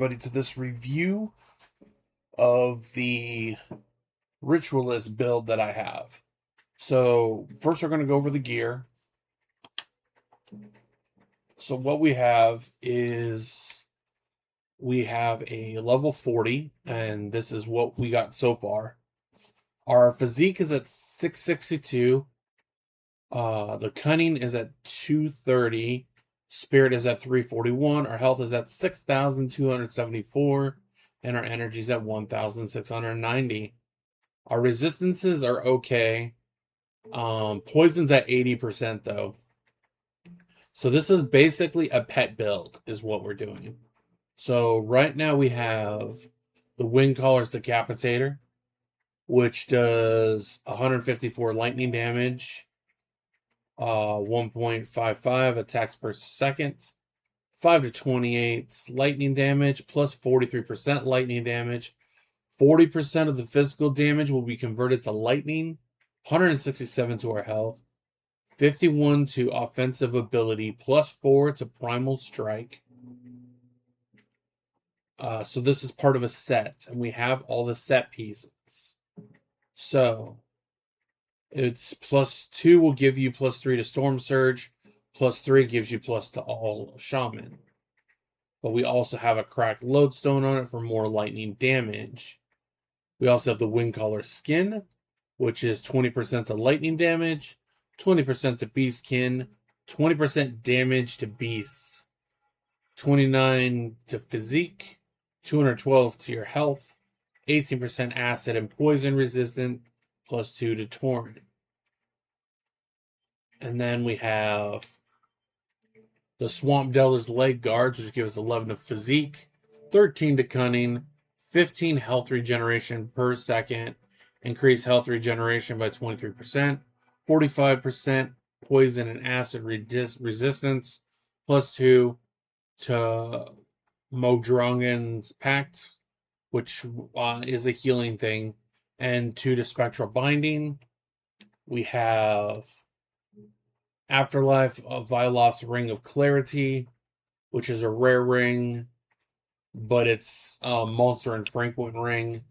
To this review of the ritualist build that I have. So first we're going to go over the gear. So what we have is we have a level 40, and this is what we got so far. Our physique is at 662. The cunning is at 230. Spirit is at 341. Our health is at 6,274. And our energy is at 1,690. Our resistances are okay. Poison's at 80% though. So this is basically a pet build is what we're doing. So right now we have the Wind Caller's Decapitator, which does 154 lightning damage, 1.55 attacks per second, 5 to 28 lightning damage, plus 43% lightning damage. 40% of the physical damage will be converted to lightning, 167 to our health, 51 to offensive ability, plus 4 to primal strike. So this is part of a set, and we have all the set pieces. So it's +2 will give you +3 to Storm Surge, +3 gives you plus to all Shaman. But we also have a cracked lodestone on it for more lightning damage. We also have the Windcaller Skin, which is 20% to lightning damage, 20% to beastkin, 20% damage to beasts, 29 to physique, 212 to your health, 18% acid and poison resistant, +2 to torrent. And then we have the Swamp Delver's Leg Guards, which gives 11 to physique, 13 to cunning, 15 health regeneration per second, increase health regeneration by 23%, 45% poison and acid resistance, +2 to Modrongan's Pact, which is a healing thing, and 2 to Spectral Binding. We have Afterlife of Vyloth's Ring of Clarity, which is a rare ring, but it's a monster infrequent ring.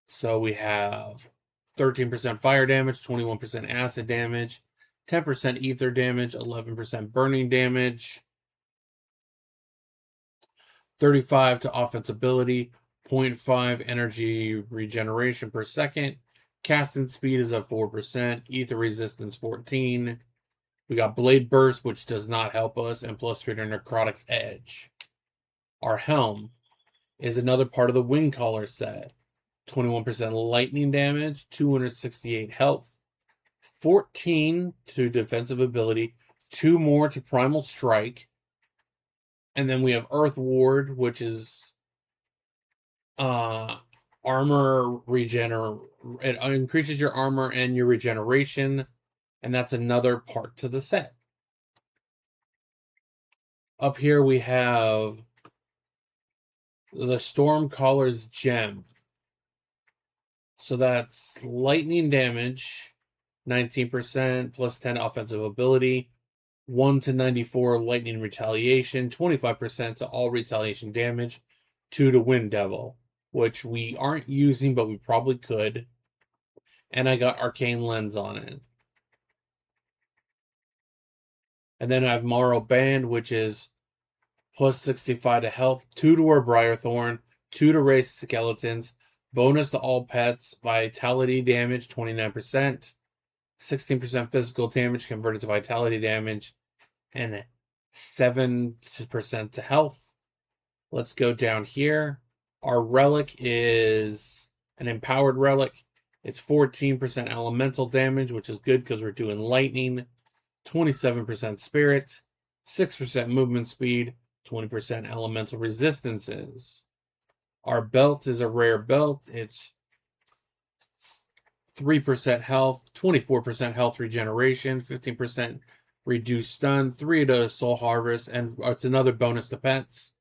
So we have 13% fire damage, 21% acid damage, 10% ether damage, 11% burning damage, 35 to offense ability, 0.5 energy regeneration per second. Casting speed is at 4%, ether resistance 14. We got Blade Burst, which does not help us, and +3 to Necrotic's Edge. Our helm is another part of the Windcaller set. 21% lightning damage, 268 health, 14 to defensive ability, 2 more to primal strike. And then we have Earth Ward, which is armor it increases your armor and your regeneration. And that's another part to the set. Up here we have the Stormcaller's Gem. So that's lightning damage, 19%, +10 offensive ability, 1 to 94 lightning retaliation, 25% to all retaliation damage, 2 to Wind Devil, which we aren't using, but we probably could. And I got Arcane Lens on it. And then I have Morrow Band, which is +65 to health, 2 to our Briarthorn, 2 to raise skeletons, bonus to all pets, vitality damage 29%, 16% physical damage converted to vitality damage, and 7% to health. Let's go down here. Our relic is an empowered relic. It's 14% elemental damage, which is good because we're doing lightning. 27% spirit, 6% movement speed, 20% elemental resistances. Our belt is a rare belt. It's 3% health, 24% health regeneration, 15% reduced stun, 3 to soul harvest, and it's another bonus to pets.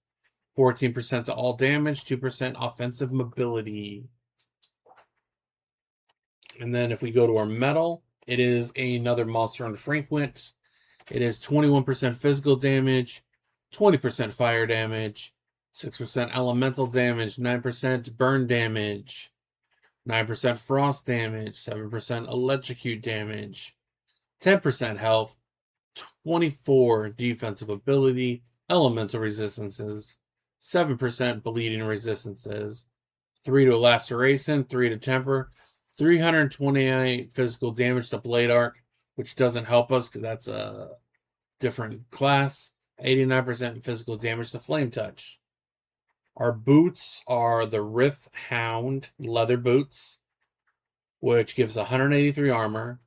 14% to all damage, 2% offensive mobility. And then if we go to our metal, it is another monster infrequent. It is 21% physical damage, 20% fire damage, 6% elemental damage, 9% burn damage, 9% frost damage, 7% electrocute damage, 10% health, 24 defensive ability, elemental resistances, 7% bleeding resistances, 3 to laceration, 3 to temper, 328 physical damage to blade arc, which doesn't help us because that's a different class, 89% physical damage to flame touch. Our boots are the Rith Hound leather boots, which gives 183 armor,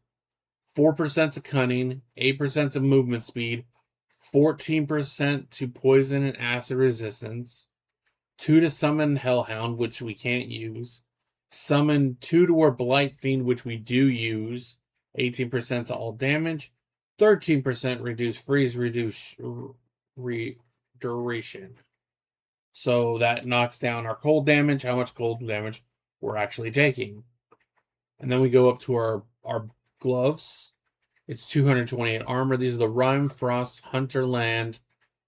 4% to cunning, 8% to movement speed, 14% to poison and acid resistance, 2 to summon Hellhound, which we can't use, summon 2 to our Blight Fiend, which we do use, 18% to all damage, 13% reduce freeze, duration. So that knocks down our cold damage, how much cold damage we're actually taking. And then we go up to our gloves. It's 228 armor. These are the Rime Frost Hunterland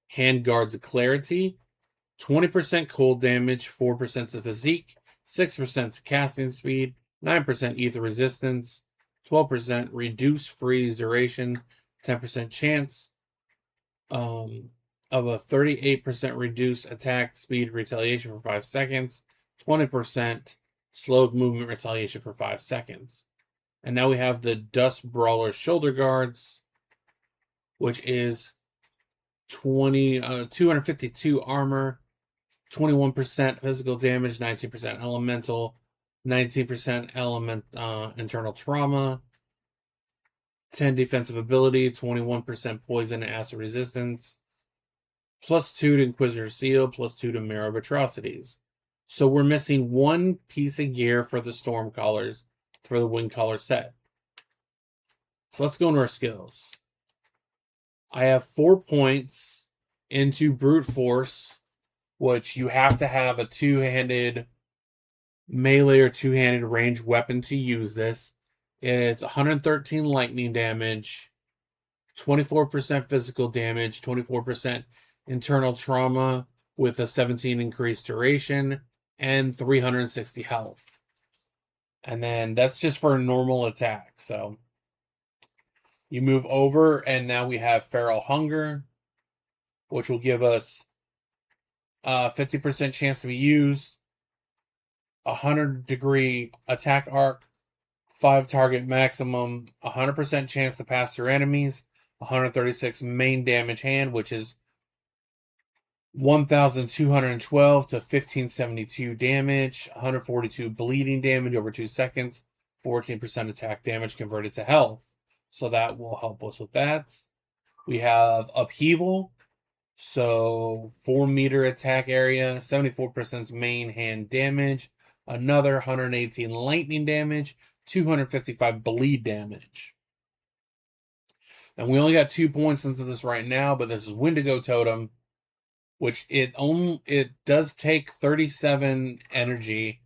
Hand Guards of Clarity. 20% cold damage, 4% to physique, 6% to casting speed, 9% ether resistance, 12% reduce freeze duration, 10% chance of a 38% reduce attack speed retaliation for 5 seconds, 20% slowed movement retaliation for 5 seconds. And now we have the Dust Brawler Shoulder Guards, which is 252 armor, 21% physical damage, 19% elemental, 19% internal trauma, 10 defensive ability, 21% poison and acid resistance, +2 to Inquisitor Seal, +2 to Mirror of Atrocities. So we're missing one piece of gear for the Storm Collars, for the Wind Collar set. So let's go into our skills. I have 4 points into Brute Force, which you have to have a two-handed melee or two-handed ranged weapon to use this. It's 113 lightning damage, 24% physical damage, 24% internal trauma with a 17 increased duration, and 360 health. And then that's just for a normal attack. So you move over, and now we have Feral Hunger, which will give us 50% chance to be used, 100-degree attack arc, 5 target maximum, 100% chance to pass through enemies, 136 main damage hand, which is 1,212 to 1,572 damage, 142 bleeding damage over 2 seconds, 14% attack damage converted to health. So that will help us with that. We have Upheaval. So 4-meter attack area, 74% main hand damage, another 118 lightning damage, 255 bleed damage. And we only got 2 points into this right now, but this is Wendigo Totem, which it does take 37 energy,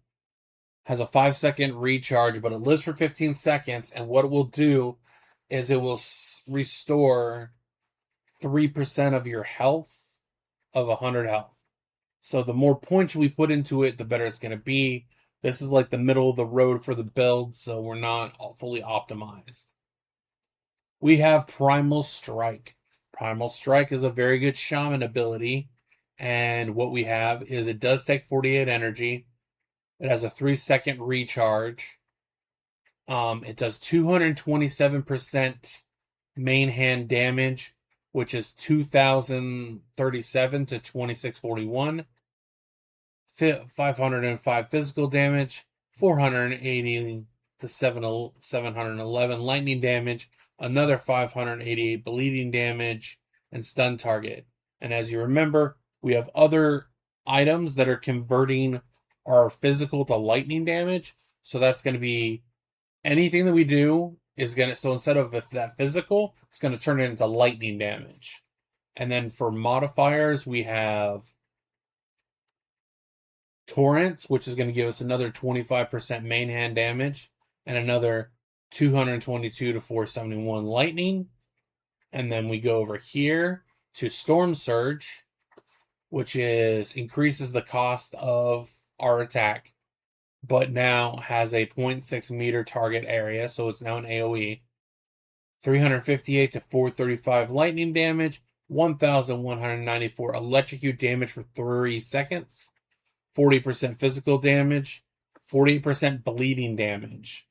has a 5-second recharge, but it lives for 15 seconds, and what it will do is it will restore 3% of your health of 100 health. So the more points we put into it, the better it's going to be. This is like the middle of the road for the build, so we're not fully optimized. We have Primal Strike. Primal Strike is a very good shaman ability, and what we have is it does take 48 energy. It has a 3-second recharge. It does 227% main hand damage, which is 2,037 to 2,641. 505 physical damage, 480 to 711 lightning damage, another 588 bleeding damage, and stun target. And as you remember, we have other items that are converting our physical to lightning damage. So that's going to be anything that we do is going to, so instead of that physical, it's going to turn it into lightning damage. And then for modifiers, we have Torrent, which is going to give us another 25% main hand damage and another 222 to 471 lightning. And then we go over here to Storm Surge, which increases the cost of our attack, but now has a 0.6 meter target area, so it's now an AoE. 358 to 435 lightning damage, 1,194 electrocute damage for 3 seconds, 40% physical damage, 48% bleeding damage.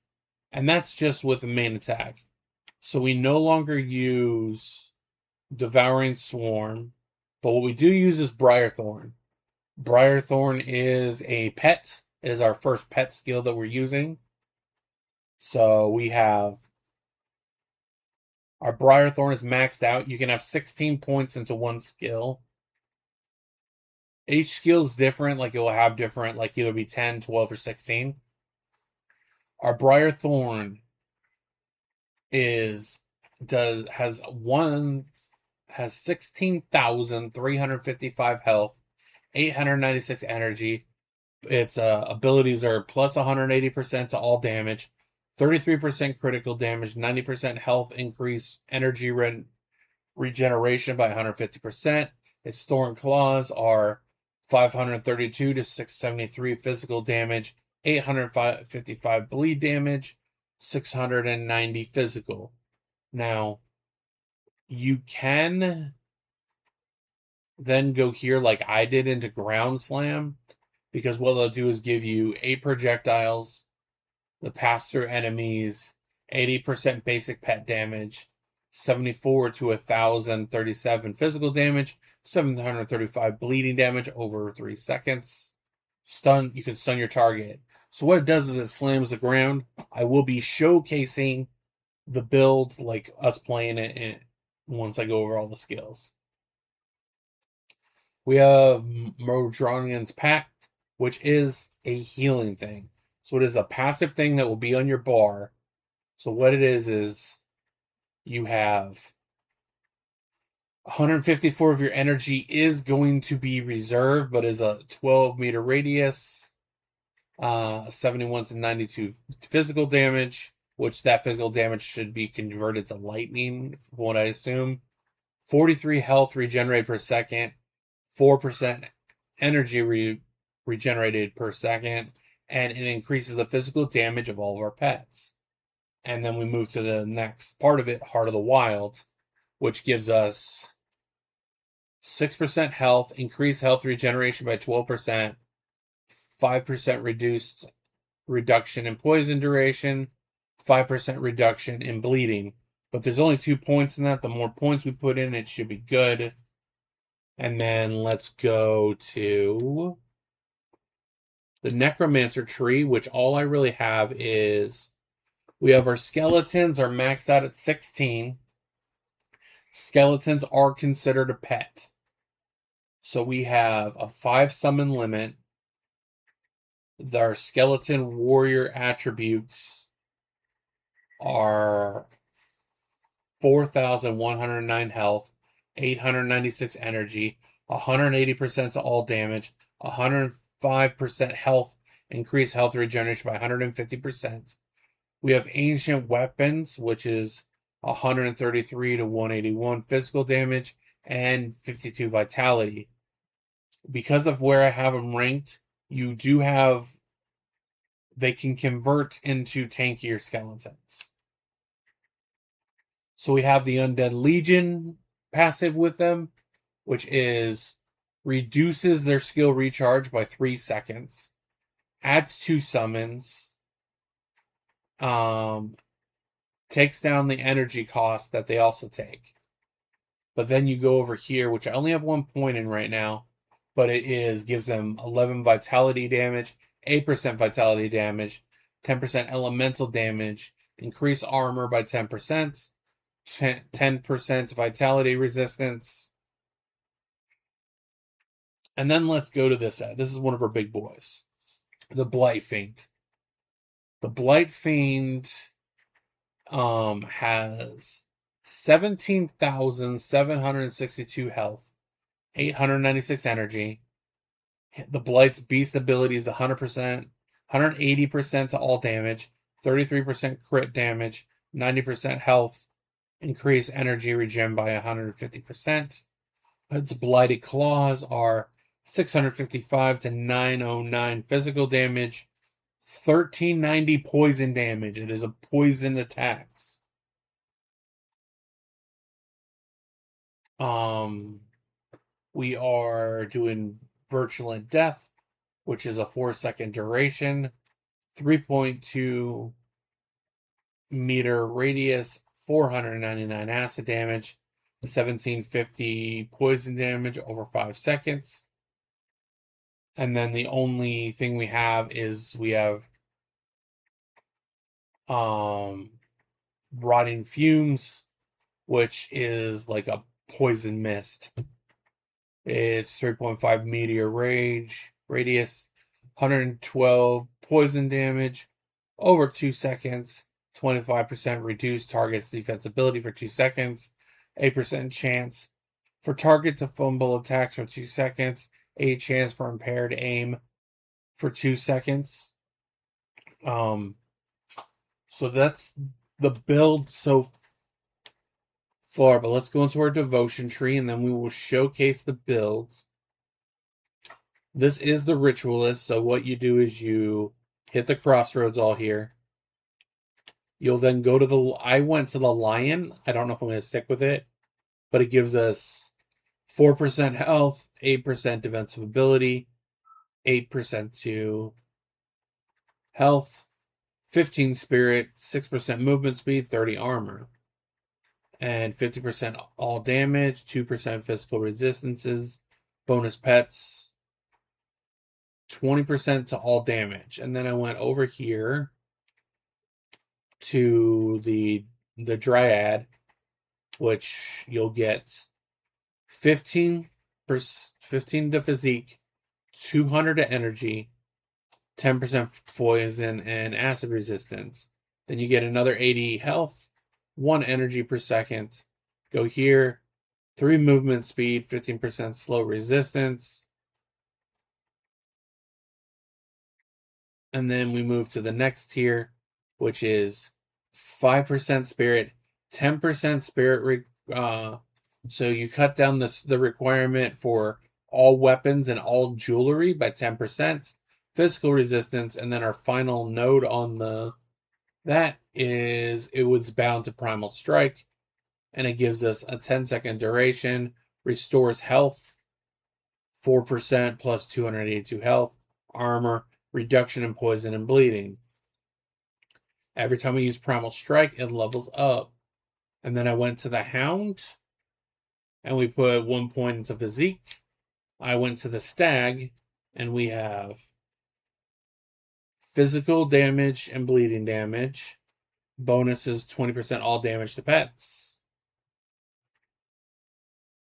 And that's just with the main attack. So we no longer use Devouring Swarm, but what we do use is Briarthorn. Briarthorn is a pet. It is our first pet skill that we're using. So we have our Briarthorn is maxed out. You can have 16 points into one skill. Each skill is different. Like, it will have different, like, either be 10, 12, or 16. Our Briarthorn has 16,355 health, 896 energy. Its abilities are plus 180% to all damage, 33% critical damage, 90% health increase, energy regeneration by 150%. Its Thorn Claws are 532 to 673 physical damage, 855 bleed damage, 690 physical. Now, you can then go here like I did into Ground Slam, because what they'll do is give you 8 projectiles that pass through enemies, 80% basic pet damage, 74 to 1,037 physical damage, 735 bleeding damage over 3 seconds. You can stun your target. So what it does is it slams the ground. I will be showcasing the build, like us playing it, once I go over all the skills. We have Modronian's Pact, which is a healing thing. So it is a passive thing that will be on your bar. So what it is you have 154 of your energy is going to be reserved, but is a 12-meter radius, 71 to 92 physical damage, which that physical damage should be converted to lightning, from what I assume. 43 health regenerated per second, 4% energy regenerated per second, and it increases the physical damage of all of our pets. And then we move to the next part of it, Heart of the Wild, which gives us 6% health, increased health regeneration by 12%, 5% reduction in poison duration, 5% reduction in bleeding. But there's only 2 points in that. The more points we put in, it should be good. And then let's go to the Necromancer tree, which all I really have is, we have our skeletons are maxed out at 16. Skeletons are considered a pet. So we have a 5 summon limit. Our skeleton warrior attributes are 4,109 health, 896 energy, 180% to all damage, 105% health, increased health regeneration by 150%. We have Ancient Weapons, which is 133 to 181 physical damage, and 52 vitality. Because of where I have them ranked, they can convert into tankier skeletons. So we have the Undead Legion passive with them, which is reduces their skill recharge by 3 seconds, adds 2 summons, takes down the energy cost that they also take. But then you go over here, which I only have 1 point in right now, but gives them 11 vitality damage, 8% vitality damage, 10% elemental damage, increase armor by 10%, 10% vitality resistance. And then let's go to this side. This is one of our big boys, the Blight Fiend. The Blight Fiend has 17,762 health, 896 energy. The Blight's beast ability is 100%, 180% to all damage, 33% crit damage, 90% health, increase energy regen by 150%, Its blighted claws are 655 to 909 physical damage, 1390 poison damage. It is a poison attacks. We are doing Virulent Death, which is a 4-second duration, 3.2 meter radius, 499 acid damage, 1750 poison damage over 5 seconds. And then the only thing we have is we have Rotting Fumes, which is like a poison mist. It's 3.5 meteor radius, 112 poison damage over 2 seconds, 25% reduced target's defensibility for 2 seconds, 8% chance for target to fumble attacks for 2 seconds, 8 chance for impaired aim for 2 seconds. So that's the build so far, but let's go into our devotion tree and then we will showcase the builds. This is the ritualist, so what you do is you hit the crossroads all here. You'll then go to I went to the lion. I don't know if I'm going to stick with it, but it gives us 4% health, 8% defensive ability, 8% to health, 15 spirit, 6% movement speed, 30 armor, and 50% all damage, 2% physical resistances, bonus pets, 20% to all damage. And then I went over here to the Dryad, which you'll get 15 to physique, 200 to energy, 10% poison and acid resistance. Then you get another 80 health, 1 energy per second. Go here, 3 movement speed, 15% slow resistance. And then we move to the next tier, which is 5% spirit, 10% spirit. So you cut down the requirement for all weapons and all jewelry by 10%, physical resistance, and then our final node on that is it was bound to primal strike, and it gives us a 10-second duration, restores health, 4% plus 282 health, armor, reduction in poison and bleeding. Every time we use primal strike, it levels up. And then I went to the hound, and we put 1 point into physique. I went to the stag, and we have physical damage and bleeding damage. Bonuses 20% all damage to pets.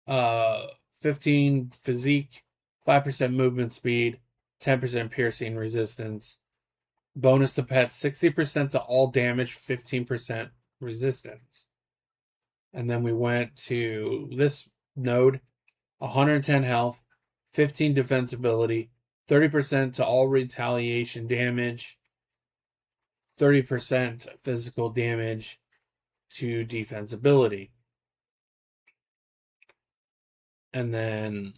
15 physique, 5% movement speed, 10% piercing resistance. Bonus to pets, 60% to all damage, 15% resistance. And then we went to this node, 110 health, 15 defensibility, 30% to all retaliation damage, 30% physical damage to defensibility. And then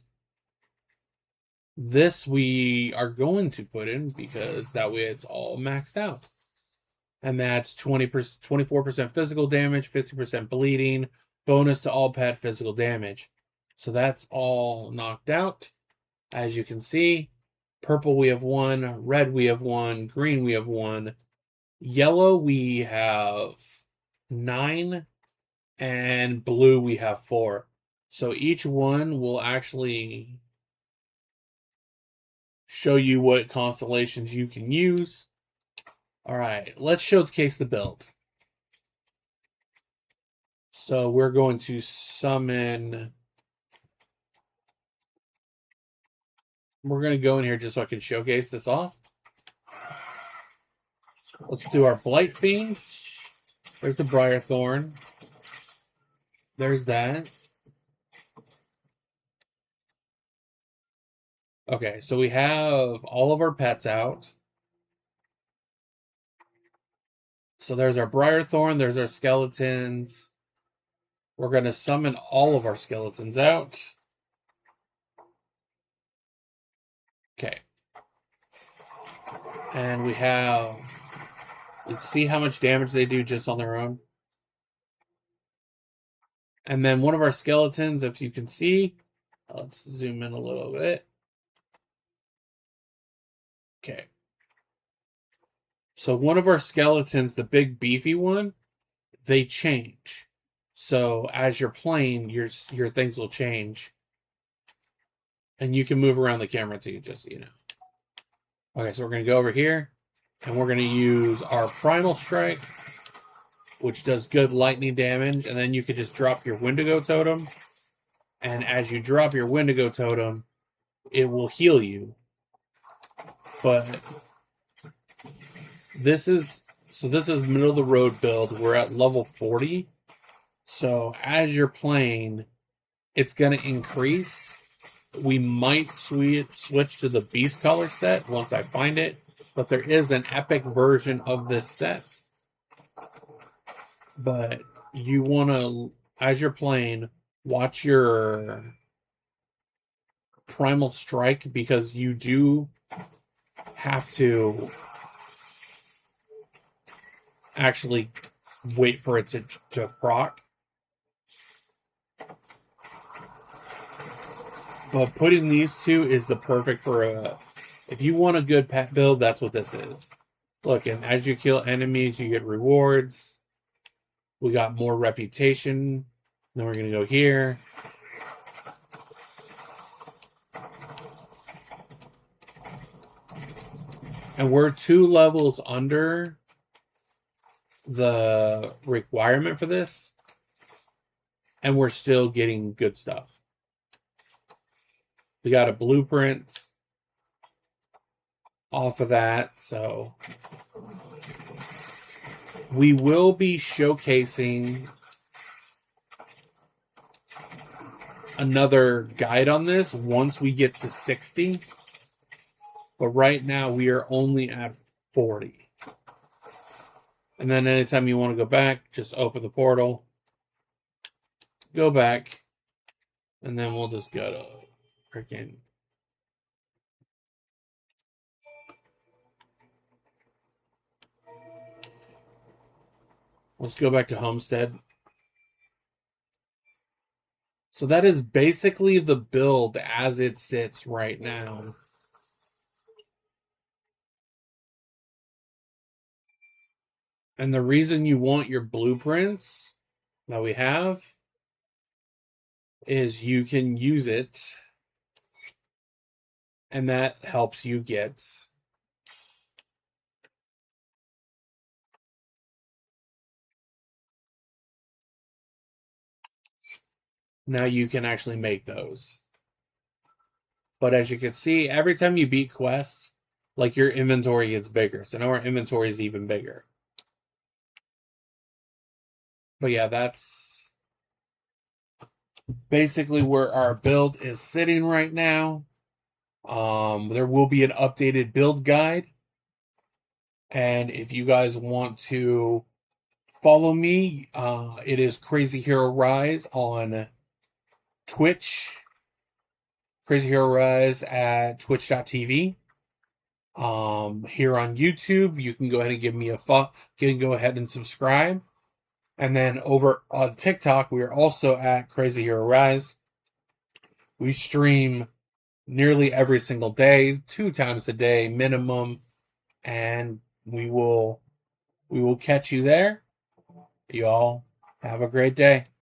this we are going to put in because that way it's all maxed out. And that's 24% physical damage, 50% bleeding, bonus to all pet physical damage. So that's all knocked out. As you can see, purple we have 1, red we have 1, green we have 1, yellow we have 9, and blue we have 4. So each one will actually show you what constellations you can use. All right, let's showcase the build. So we're going to summon. We're going to go in here just so I can showcase this off. Let's do our Blight Fiend. There's the Briarthorn. There's that. Okay, so we have all of our pets out. So there's our Briarthorn, there's our skeletons. We're going to summon all of our skeletons out. Okay. And we have, let's see how much damage they do just on their own. And then one of our skeletons, if you can see, let's zoom in a little bit. Okay. So one of our skeletons, the big beefy one, they change. So as you're playing, your things will change. And you can move around the camera too, just so you know. Okay, so we're going to go over here, and we're going to use our Primal Strike, which does good lightning damage, and then you can just drop your Wendigo Totem, and as you drop your Wendigo Totem, it will heal you. But this is middle of the road build. We're at level 40, so as you're playing, it's going to increase. We might switch to the Beast Color set once I find it, but there is an epic version of this set. But you want to, as you're playing, watch your Primal Strike, because you do have to actually wait for it to proc. But putting these two is the perfect for if you want a good pet build, that's what this is. Look, and as you kill enemies, you get rewards. We got more reputation. Then we're going to go here. And we're 2 levels under the requirement for this. And we're still getting good stuff. We got a blueprint off of that, so we will be showcasing another guide on this once we get to 60. But right now we are only at 40. And then anytime you want to go back, just open the portal, go back, and then we'll just go to freaking. Let's go back to Homestead. So that is basically the build as it sits right now. And the reason you want your blueprints that we have is you can use it, and that helps you get now you can actually make those. But as you can see, every time you beat quests, like, your inventory gets bigger. So now our inventory is even bigger. But yeah, that's basically where our build is sitting right now. There will be an updated build guide. And if you guys want to follow me, it is Crazy Hero Rise on Twitch. Crazy Hero Rise at twitch.tv. Here on YouTube, you can go ahead and give me a follow. You can go ahead and subscribe. And then over on TikTok, we are also at Crazy Hero Rise. We stream nearly every single day, 2 times a day minimum, and we will catch you there. You all have a great day.